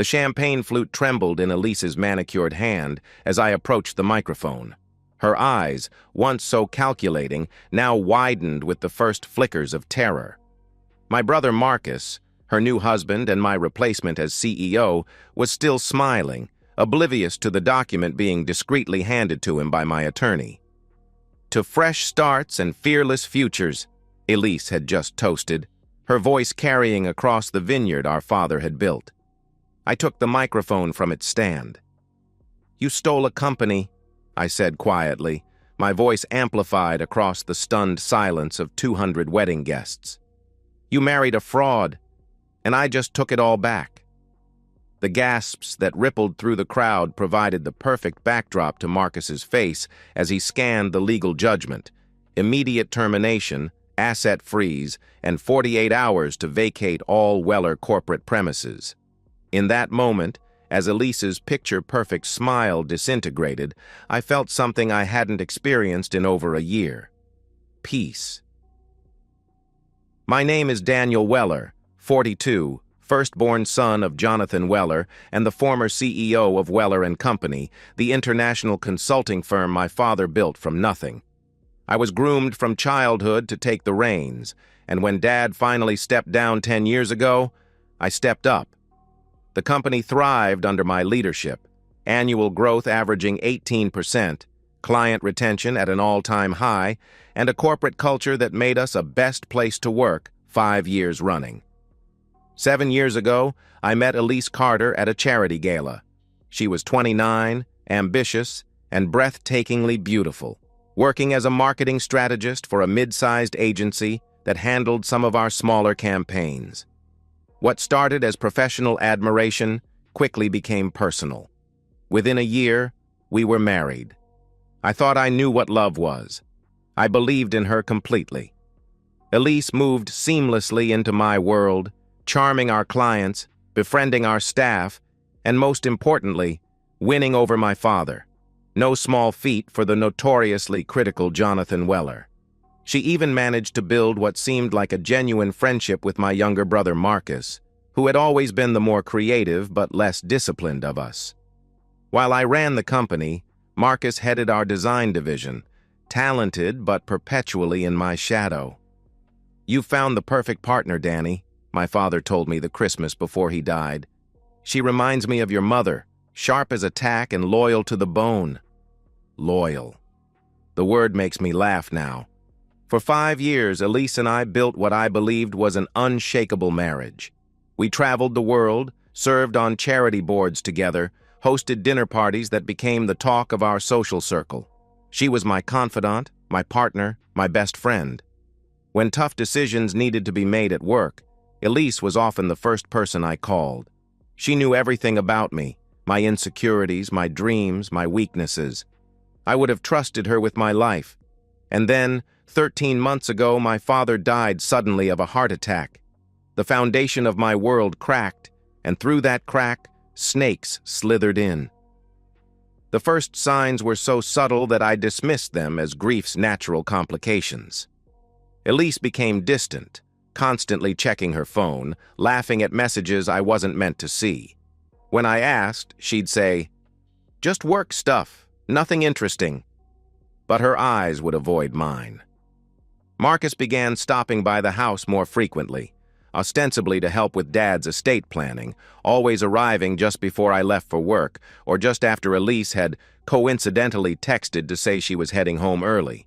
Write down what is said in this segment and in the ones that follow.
The champagne flute trembled in Elise's manicured hand as I approached the microphone. Her eyes, once so calculating, now widened with the first flickers of terror. My brother Marcus, her new husband and my replacement as CEO, was still smiling, oblivious to the document being discreetly handed to him by my attorney. "To fresh starts and fearless futures," Elise had just toasted, her voice carrying across the vineyard our father had built. I took the microphone from its stand. "You stole a company," I said quietly, my voice amplified across the stunned silence of 200 wedding guests. "You married a fraud, and I just took it all back." The gasps that rippled through the crowd provided the perfect backdrop to Marcus's face as he scanned the legal judgment: immediate termination, asset freeze, and 48 hours to vacate all Weller corporate premises. In that moment, as Elise's picture-perfect smile disintegrated, I felt something I hadn't experienced in over a year: peace. My name is Daniel Weller, 42, firstborn son of Jonathan Weller and the former CEO of Weller & Company, the international consulting firm my father built from nothing. I was groomed from childhood to take the reins, and when Dad finally stepped down 10 years ago, I stepped up. The company thrived under my leadership, annual growth averaging 18%, client retention at an all-time high, and a corporate culture that made us a best place to work 5 years running. 7 years ago, I met Elise Carter at a charity gala. She was 29, ambitious, and breathtakingly beautiful, working as a marketing strategist for a mid-sized agency that handled some of our smaller campaigns. What started as professional admiration quickly became personal. Within a year, we were married. I thought I knew what love was. I believed in her completely. Elise moved seamlessly into my world, charming our clients, befriending our staff, and most importantly, winning over my father. No small feat for the notoriously critical Jonathan Weller. She even managed to build what seemed like a genuine friendship with my younger brother Marcus, who had always been the more creative but less disciplined of us. While I ran the company, Marcus headed our design division, talented but perpetually in my shadow. "You found the perfect partner, Danny," my father told me the Christmas before he died. "She reminds me of your mother, sharp as a tack and loyal to the bone." Loyal. The word makes me laugh now. For 5 years, Elise and I built what I believed was an unshakable marriage. We traveled the world, served on charity boards together, hosted dinner parties that became the talk of our social circle. She was my confidant, my partner, my best friend. When tough decisions needed to be made at work, Elise was often the first person I called. She knew everything about me, my insecurities, my dreams, my weaknesses. I would have trusted her with my life. And then, 13 months ago, my father died suddenly of a heart attack. The foundation of my world cracked, and through that crack, snakes slithered in. The first signs were so subtle that I dismissed them as grief's natural complications. Elise became distant, constantly checking her phone, laughing at messages I wasn't meant to see. When I asked, she'd say, "Just work stuff, nothing interesting." But her eyes would avoid mine. Marcus began stopping by the house more frequently, ostensibly to help with Dad's estate planning, always arriving just before I left for work or just after Elise had coincidentally texted to say she was heading home early.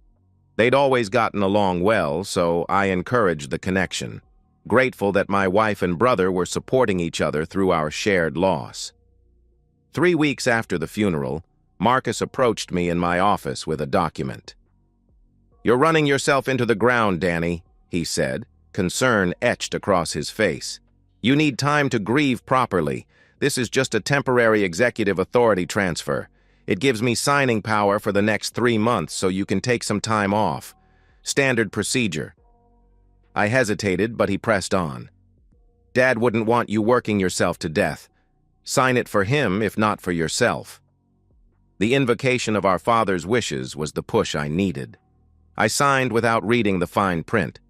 They'd always gotten along well, so I encouraged the connection, grateful that my wife and brother were supporting each other through our shared loss. 3 weeks after the funeral, Marcus approached me in my office with a document. "You're running yourself into the ground, Danny," he said, concern etched across his face. "You need time to grieve properly. This is just a temporary executive authority transfer. It gives me signing power for the next 3 months so you can take some time off. Standard procedure." I hesitated, but he pressed on. "Dad wouldn't want you working yourself to death. Sign it for him, if not for yourself." The invocation of our father's wishes was the push I needed. I signed without reading the fine print,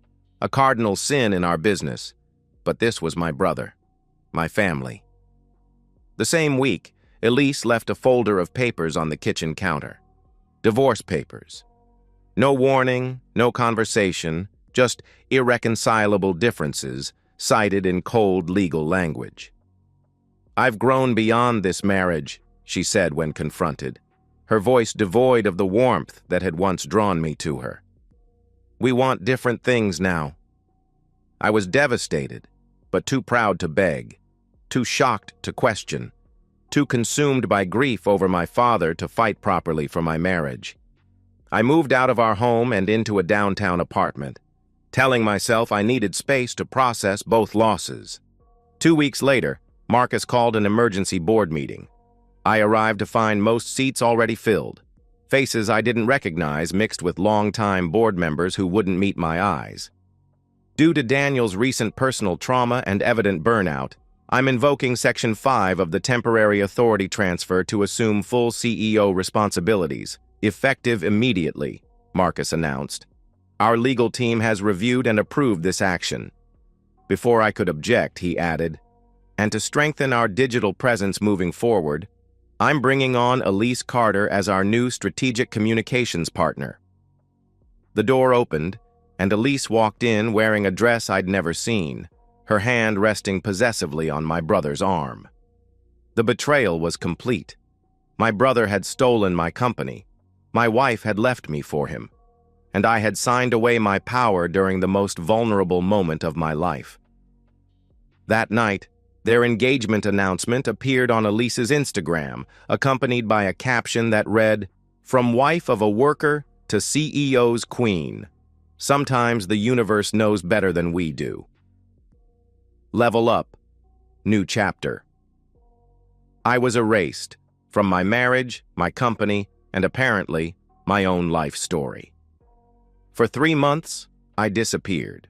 a cardinal sin in our business, but this was my brother, my family. The same week, Elise left a folder of papers on the kitchen counter. Divorce papers. No warning, no conversation, just irreconcilable differences cited in cold legal language. "I've grown beyond this marriage," she said when confronted, her voice devoid of the warmth that had once drawn me to her. "We want different things now." I was devastated, but too proud to beg, too shocked to question, too consumed by grief over my father to fight properly for my marriage. I moved out of our home and into a downtown apartment, telling myself I needed space to process both losses. 2 weeks later, Marcus called an emergency board meeting. I arrived to find most seats already filled, faces I didn't recognize mixed with long-time board members who wouldn't meet my eyes. Due to Daniel's recent personal trauma and evident burnout, I'm invoking Section 5 of the Temporary Authority Transfer to assume full CEO responsibilities, effective immediately, Marcus announced. Our legal team has reviewed and approved this action. Before I could object, he added, and to strengthen our digital presence moving forward, I'm bringing on Elise Carter as our new strategic communications partner. The door opened, and Elise walked in wearing a dress I'd never seen, her hand resting possessively on my brother's arm. The betrayal was complete. My brother had stolen my company. My wife had left me for him, and I had signed away my power during the most vulnerable moment of my life. That night, their engagement announcement appeared on Elise's Instagram, accompanied by a caption that read, "From wife of a worker to CEO's queen. Sometimes the universe knows better than we do." Level up. New chapter. I was erased from my marriage, my company, and apparently, my own life story. For 3 months, I disappeared.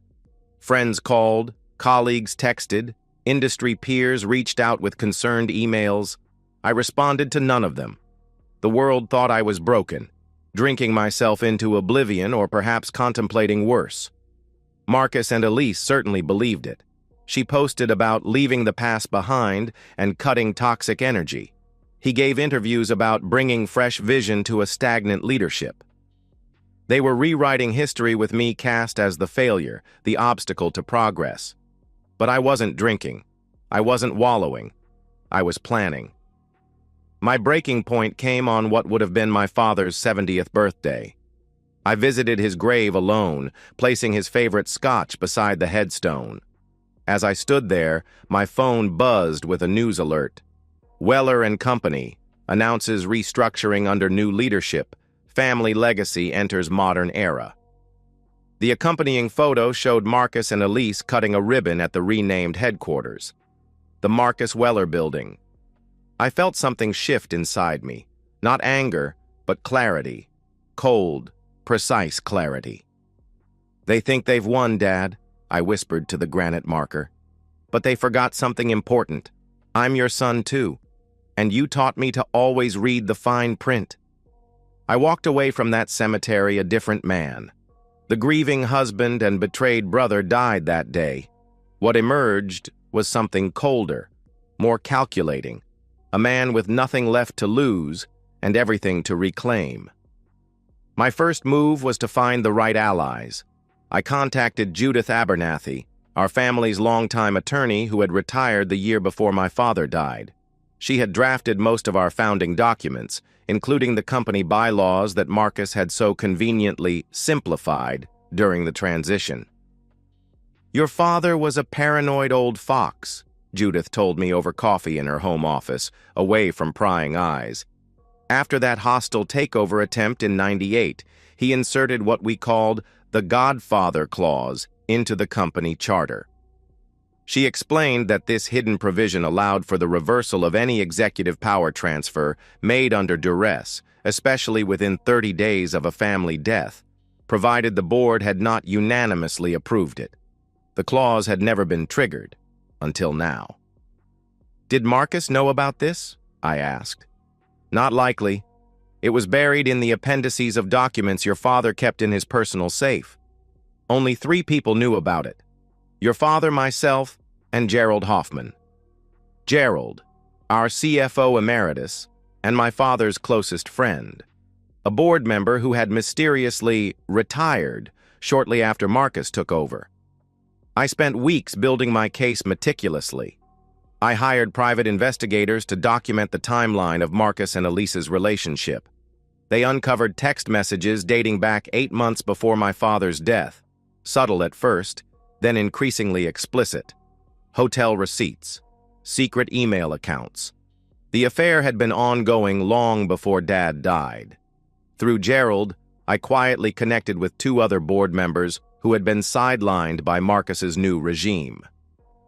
Friends called, colleagues texted, industry peers reached out with concerned emails. I responded to none of them. The world thought I was broken, drinking myself into oblivion or perhaps contemplating worse. Marcus and Elise certainly believed it. She posted about leaving the past behind and cutting toxic energy. He gave interviews about bringing fresh vision to a stagnant leadership. They were rewriting history with me cast as the failure, the obstacle to progress. But I wasn't drinking. I wasn't wallowing. I was planning. My breaking point came on what would have been my father's 70th birthday. I visited his grave alone, placing his favorite scotch beside the headstone. As I stood there, my phone buzzed with a news alert. Weller and Company announces restructuring under new leadership. Family legacy enters modern era. The accompanying photo showed Marcus and Elise cutting a ribbon at the renamed headquarters, the Marcus Weller building. I felt something shift inside me, not anger, but clarity, cold, precise clarity. "They think they've won, Dad," I whispered to the granite marker. "But they forgot something important. I'm your son too, and you taught me to always read the fine print." I walked away from that cemetery a different man. The grieving husband and betrayed brother died that day. What emerged was something colder, more calculating, a man with nothing left to lose and everything to reclaim. My first move was to find the right allies. I contacted Judith Abernathy, our family's longtime attorney who had retired the year before my father died. She had drafted most of our founding documents, including the company bylaws that Marcus had so conveniently simplified during the transition. "Your father was a paranoid old fox," Judith told me over coffee in her home office, away from prying eyes. After that hostile takeover attempt in '98, he inserted what we called the Godfather Clause into the company charter. She explained that this hidden provision allowed for the reversal of any executive power transfer made under duress, especially within 30 days of a family death, provided the board had not unanimously approved it. The clause had never been triggered, until now. "Did Marcus know about this?" I asked. "Not likely. It was buried in the appendices of documents your father kept in his personal safe. Only 3 people knew about it. Your father, myself, and Gerald Hoffman." Gerald, our CFO emeritus, and my father's closest friend, a board member who had mysteriously retired shortly after Marcus took over. I spent weeks building my case meticulously. I hired private investigators to document the timeline of Marcus and Elise's relationship. They uncovered text messages dating back 8 months before my father's death, subtle at first, then increasingly explicit. Hotel receipts, secret email accounts. The affair had been ongoing long before Dad died. Through Gerald, I quietly connected with 2 other board members who had been sidelined by Marcus's new regime.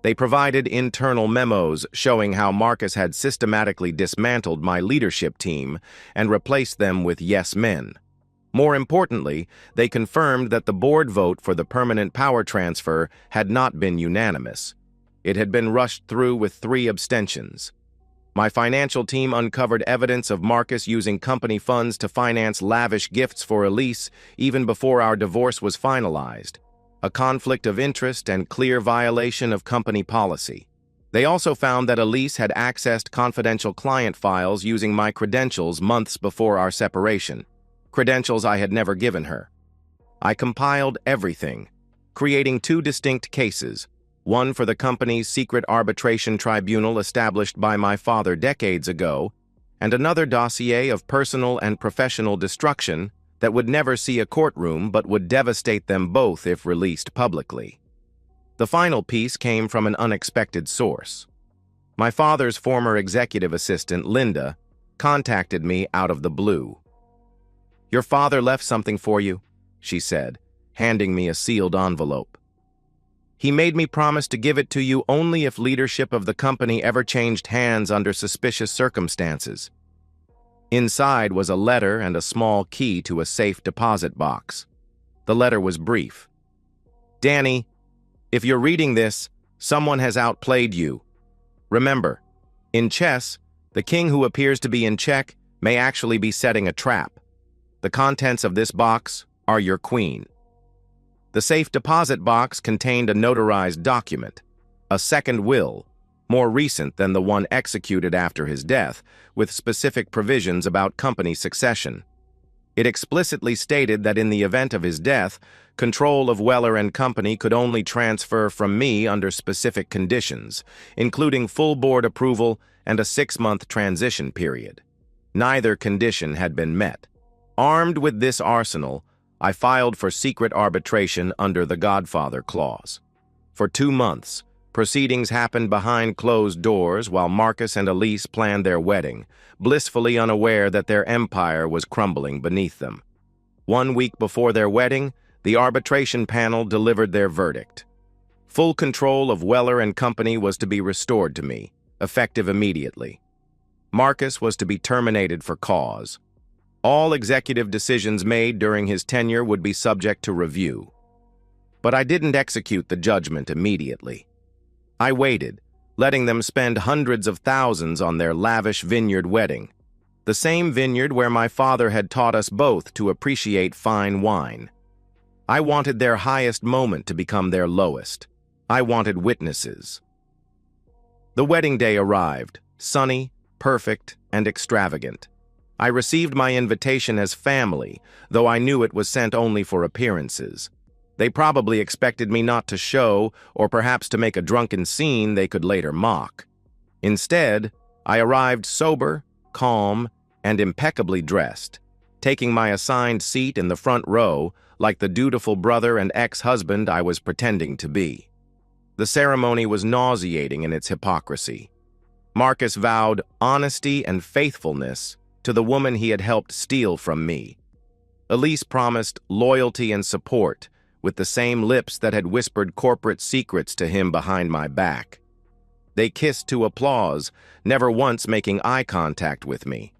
They provided internal memos showing how Marcus had systematically dismantled my leadership team and replaced them with yes men. More importantly, they confirmed that the board vote for the permanent power transfer had not been unanimous. It had been rushed through with 3 abstentions. My financial team uncovered evidence of Marcus using company funds to finance lavish gifts for Elise even before our divorce was finalized, a conflict of interest and clear violation of company policy. They also found that Elise had accessed confidential client files using my credentials months before our separation, credentials I had never given her. I compiled everything, creating 2 distinct cases, one for the company's secret arbitration tribunal established by my father decades ago, and another dossier of personal and professional destruction that would never see a courtroom but would devastate them both if released publicly. The final piece came from an unexpected source. My father's former executive assistant, Linda, contacted me out of the blue. "Your father left something for you," she said, handing me a sealed envelope. "He made me promise to give it to you only if leadership of the company ever changed hands under suspicious circumstances." Inside was a letter and a small key to a safe deposit box. The letter was brief. "Danny, if you're reading this, someone has outplayed you. Remember, in chess, the king who appears to be in check may actually be setting a trap. The contents of this box are your queen." The safe deposit box contained a notarized document, a second will, more recent than the one executed after his death, with specific provisions about company succession. It explicitly stated that in the event of his death, control of Weller and Company could only transfer from me under specific conditions, including full board approval and a 6-month transition period. Neither condition had been met. Armed with this arsenal, I filed for secret arbitration under the Godfather Clause. For 2 months, proceedings happened behind closed doors while Marcus and Elise planned their wedding, blissfully unaware that their empire was crumbling beneath them. 1 week before their wedding, the arbitration panel delivered their verdict. Full control of Weller and Company was to be restored to me, effective immediately. Marcus was to be terminated for cause. All executive decisions made during his tenure would be subject to review. But I didn't execute the judgment immediately. I waited, letting them spend hundreds of thousands on their lavish vineyard wedding, the same vineyard where my father had taught us both to appreciate fine wine. I wanted their highest moment to become their lowest. I wanted witnesses. The wedding day arrived, sunny, perfect, and extravagant. I received my invitation as family, though I knew it was sent only for appearances. They probably expected me not to show, or perhaps to make a drunken scene they could later mock. Instead, I arrived sober, calm, and impeccably dressed, taking my assigned seat in the front row like the dutiful brother and ex-husband I was pretending to be. The ceremony was nauseating in its hypocrisy. Marcus vowed honesty and faithfulness to the woman he had helped steal from me. Elise promised loyalty and support with the same lips that had whispered corporate secrets to him behind my back. They kissed to applause, never once making eye contact with me.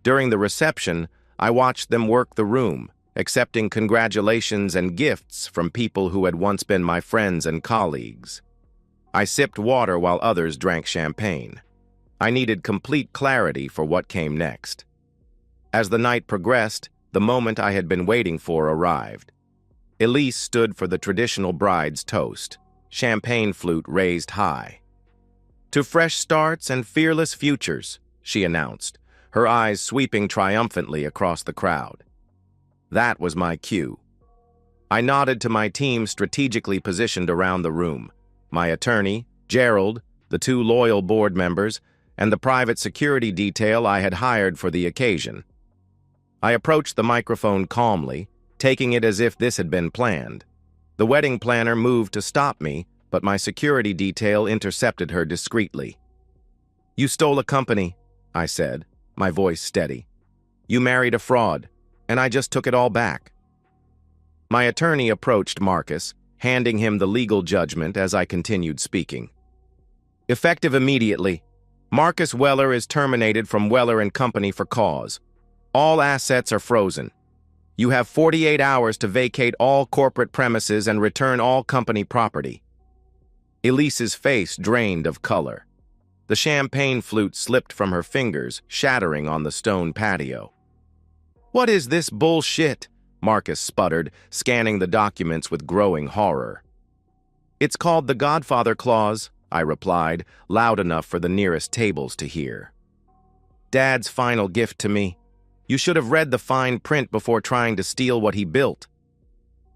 During the reception, I watched them work the room, accepting congratulations and gifts from people who had once been my friends and colleagues. I sipped water while others drank champagne. I needed complete clarity for what came next. As the night progressed, the moment I had been waiting for arrived. Elise stood for the traditional bride's toast, champagne flute raised high. "To fresh starts and fearless futures," she announced, her eyes sweeping triumphantly across the crowd. That was my cue. I nodded to my team strategically positioned around the room: my attorney, Gerald, the two loyal board members, and the private security detail I had hired for the occasion. I approached the microphone calmly, taking it as if this had been planned. The wedding planner moved to stop me, but my security detail intercepted her discreetly. "You stole a company," I said, my voice steady. "You married a fraud, and I just took it all back." My attorney approached Marcus, handing him the legal judgment as I continued speaking. "Effective immediately. Marcus Weller is terminated from Weller & Company for cause. All assets are frozen. You have 48 hours to vacate all corporate premises and return all company property." Elise's face drained of color. The champagne flute slipped from her fingers, shattering on the stone patio. "What is this bullshit?" Marcus sputtered, scanning the documents with growing horror. "It's called the Godfather Clause," I replied, loud enough for the nearest tables to hear. "Dad's final gift to me. You should have read the fine print before trying to steal what he built."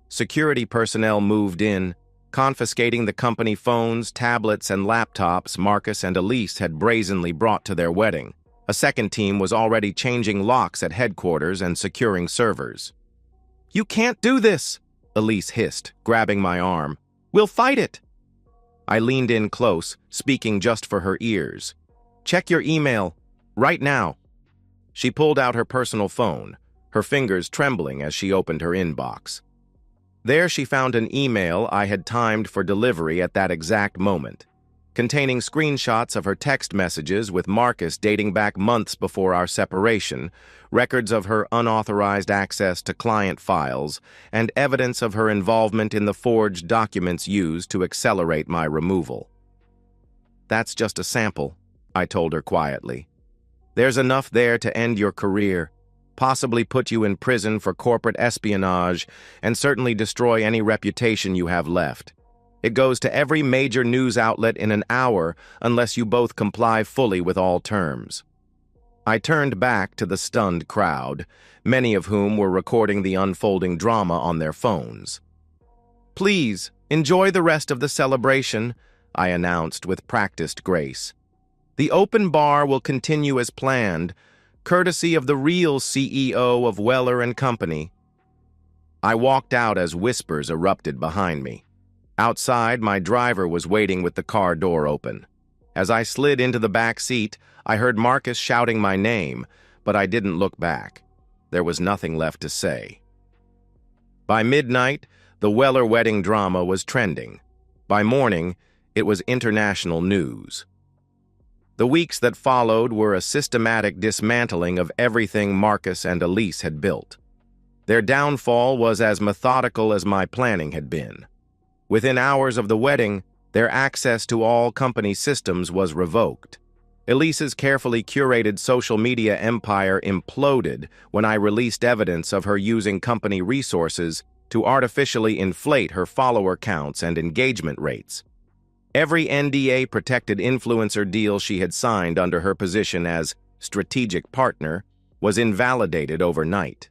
Security personnel moved in, confiscating the company phones, tablets, and laptops Marcus and Elise had brazenly brought to their wedding. A second team was already changing locks at headquarters and securing servers. "You can't do this," Elise hissed, grabbing my arm. "We'll fight it." I leaned in close, speaking just for her ears. "Check your email, right now." She pulled out her personal phone, her fingers trembling as she opened her inbox. There she found an email I had timed for delivery at that exact moment, containing screenshots of her text messages with Marcus dating back months before our separation, records of her unauthorized access to client files, and evidence of her involvement in the forged documents used to accelerate my removal. "That's just a sample," I told her quietly. "There's enough there to end your career, possibly put you in prison for corporate espionage, and certainly destroy any reputation you have left. It goes to every major news outlet in an hour unless you both comply fully with all terms." I turned back to the stunned crowd, many of whom were recording the unfolding drama on their phones. "Please, enjoy the rest of the celebration," I announced with practiced grace. "The open bar will continue as planned, courtesy of the real CEO of Weller & Company." I walked out as whispers erupted behind me. Outside, my driver was waiting with the car door open. As I slid into the back seat, I heard Marcus shouting my name, but I didn't look back. There was nothing left to say. By midnight, the Weller wedding drama was trending. By morning, it was international news. The weeks that followed were a systematic dismantling of everything Marcus and Elise had built. Their downfall was as methodical as my planning had been. Within hours of the wedding, their access to all company systems was revoked. Elise's carefully curated social media empire imploded when I released evidence of her using company resources to artificially inflate her follower counts and engagement rates. Every NDA-protected influencer deal she had signed under her position as strategic partner was invalidated overnight.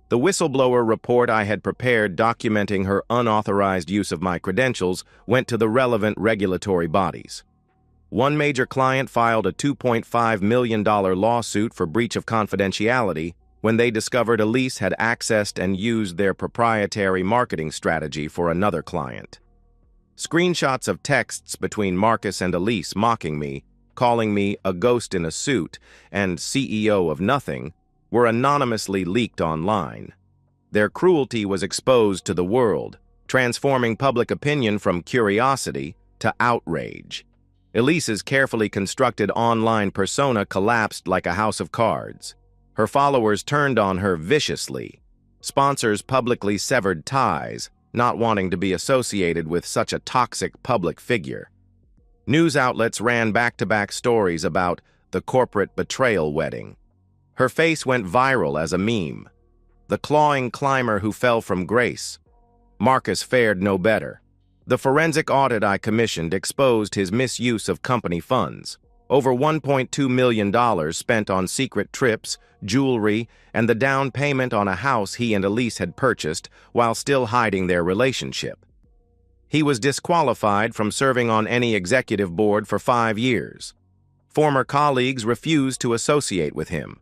The whistleblower report I had prepared documenting her unauthorized use of my credentials went to the relevant regulatory bodies. One major client filed a $2.5 million lawsuit for breach of confidentiality when they discovered Elise had accessed and used their proprietary marketing strategy for another client. Screenshots of texts between Marcus and Elise mocking me, calling me a ghost in a suit, and CEO of nothing were anonymously leaked online. Their cruelty was exposed to the world, transforming public opinion from curiosity to outrage. Elise's carefully constructed online persona collapsed like a house of cards. Her followers turned on her viciously. Sponsors publicly severed ties, not wanting to be associated with such a toxic public figure. News outlets ran back-to-back stories about the corporate betrayal wedding. Her face went viral as a meme. The clawing climber who fell from grace. Marcus fared no better. The forensic audit I commissioned exposed his misuse of company funds. Over $1.2 million spent on secret trips, jewelry, and the down payment on a house he and Elise had purchased while still hiding their relationship. He was disqualified from serving on any executive board for 5 years. Former colleagues refused to associate with him.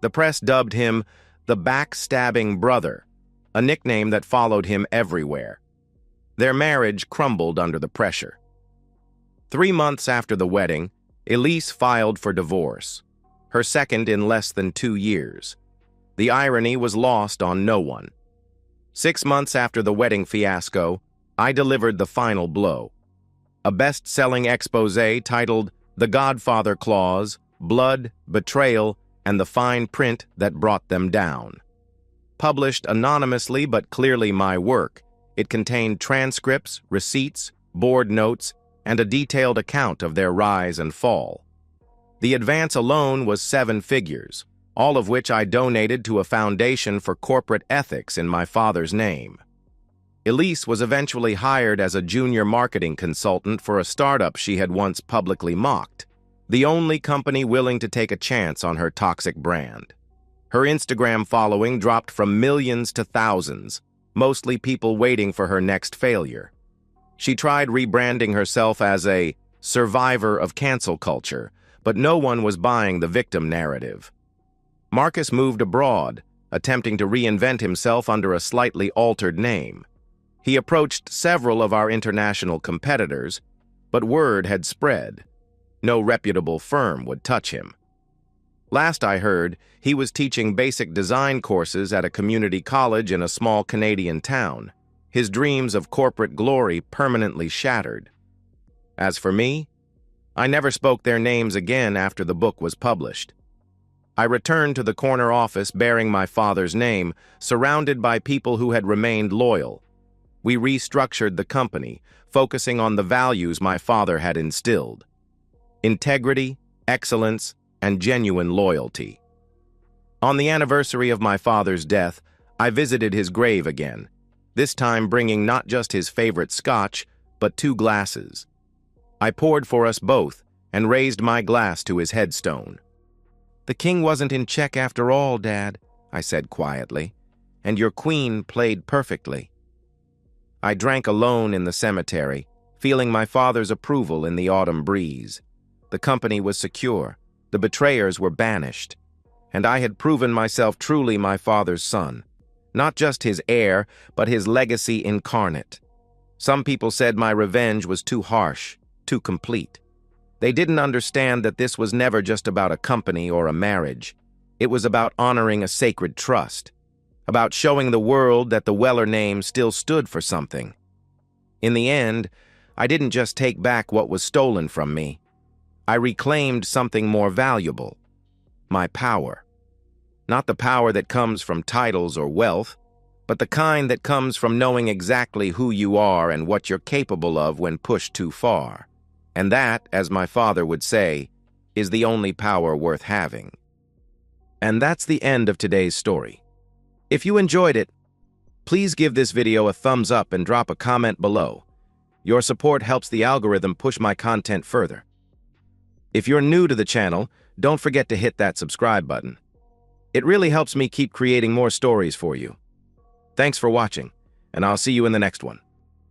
The press dubbed him the backstabbing brother, a nickname that followed him everywhere. Their marriage crumbled under the pressure. 3 months after the wedding, Elise filed for divorce, her second in less than 2 years. The irony was lost on no one. 6 months after the wedding fiasco, I delivered the final blow. A best-selling exposé titled The Godfather Clause, Blood, Betrayal, and the Fine Print That Brought Them Down. Published anonymously but clearly my work, it contained transcripts, receipts, board notes, and a detailed account of their rise and fall. The advance alone was 7 figures, all of which I donated to a foundation for corporate ethics in my father's name. Elise was eventually hired as a junior marketing consultant for a startup she had once publicly mocked, the only company willing to take a chance on her toxic brand. Her Instagram following dropped from millions to thousands, mostly people waiting for her next failure. She tried rebranding herself as a survivor of cancel culture, but no one was buying the victim narrative. Marcus moved abroad, attempting to reinvent himself under a slightly altered name. He approached several of our international competitors, but word had spread. No reputable firm would touch him. Last I heard, he was teaching basic design courses at a community college in a small Canadian town, his dreams of corporate glory permanently shattered. As for me, I never spoke their names again after the book was published. I returned to the corner office bearing my father's name, surrounded by people who had remained loyal. We restructured the company, focusing on the values my father had instilled: integrity, excellence, and genuine loyalty. On the anniversary of my father's death, I visited his grave again, this time bringing not just his favorite scotch, but 2 glasses. I poured for us both and raised my glass to his headstone. "The king wasn't in check after all, Dad," I said quietly, "and your queen played perfectly." I drank alone in the cemetery, feeling my father's approval in the autumn breeze. The company was secure, the betrayers were banished, and I had proven myself truly my father's son. Not just his heir, but his legacy incarnate. Some people said my revenge was too harsh, too complete. They didn't understand that this was never just about a company or a marriage. It was about honoring a sacred trust, about showing the world that the Weller name still stood for something. In the end, I didn't just take back what was stolen from me. I reclaimed something more valuable: my power. Not the power that comes from titles or wealth, but the kind that comes from knowing exactly who you are and what you're capable of when pushed too far. And that, as my father would say, is the only power worth having. And that's the end of today's story. If you enjoyed it, please give this video a thumbs up and drop a comment below. Your support helps the algorithm push my content further. If you're new to the channel, don't forget to hit that subscribe button. It really helps me keep creating more stories for you. Thanks for watching, and I'll see you in the next one.